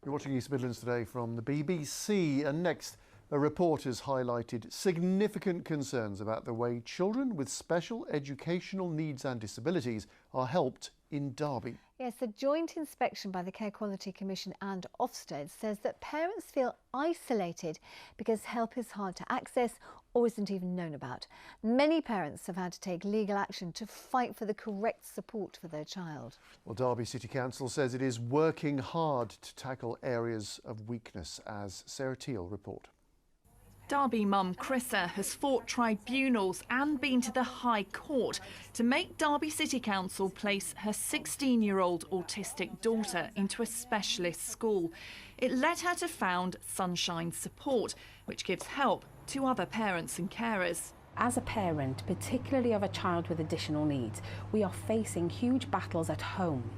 You're watching East Midlands today from the BBC, and next, a report has highlighted significant concerns about the way children with special educational needs and disabilities are helped in Derby. Yes, a joint inspection by the Care Quality Commission and Ofsted says that parents feel isolated because help is hard to access or isn't even known about. Many parents have had to take legal action to fight for the correct support for their child. Well, Derby City Council says it is working hard to tackle areas of weakness, as Sarah Teal report. Derby mum Chrissa has fought tribunals and been to the High Court to make Derby City Council place her 16-year-old autistic daughter into a specialist school. It led her to found Sunshine Support, which gives help to other parents and carers. As a parent, particularly of a child with additional needs, we are facing huge battles at home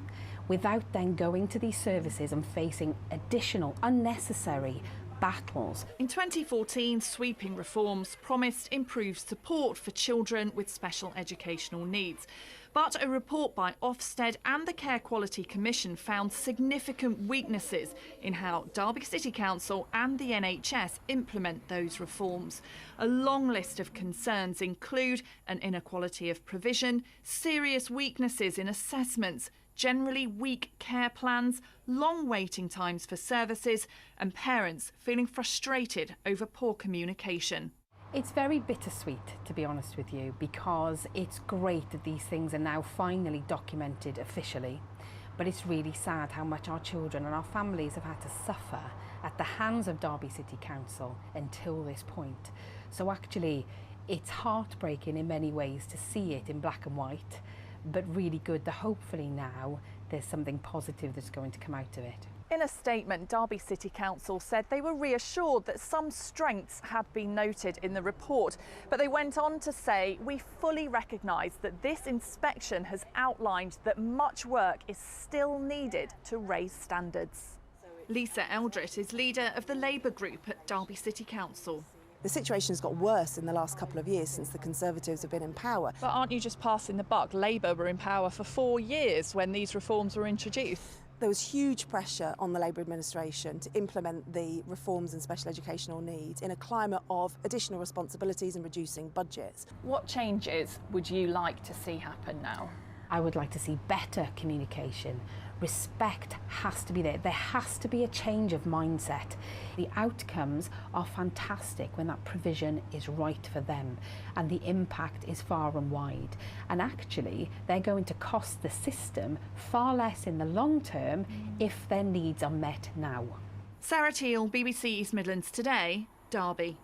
without then going to these services and facing additional unnecessary battles. In 2014, sweeping reforms promised improved support for children with special educational needs. But a report by Ofsted and the Care Quality Commission found significant weaknesses in how Derby City Council and the NHS implement those reforms. A long list of concerns include an inequality of provision, serious weaknesses in assessments, generally weak care plans, long waiting times for services, and parents feeling frustrated over poor communication. It's very bittersweet, to be honest with you, because it's great that these things are now finally documented officially. But it's really sad how much our children and our families have had to suffer at the hands of Derby City Council until this point. So actually, it's heartbreaking in many ways to see it in black and white, but really good that hopefully now there's something positive that's going to come out of it. In a statement, Derby City Council said they were reassured that some strengths had been noted in the report, but they went on to say, "We fully recognise that this inspection has outlined that much work is still needed to raise standards." Lisa Eldret is leader of the Labour group at Derby City Council. The situation's got worse in the last couple of years since the Conservatives have been in power. But aren't you just passing the buck? Labour were in power for 4 years when these reforms were introduced. There was huge pressure on the Labour administration to implement the reforms in special educational needs in a climate of additional responsibilities and reducing budgets. What changes would you like to see happen now? I would like to see better communication. Respect has to be there. There has to be a change of mindset. The outcomes are fantastic when that provision is right for them and the impact is far and wide. And actually, they're going to cost the system far less in the long term if their needs are met now. Sarah Teal, BBC East Midlands Today, Derby.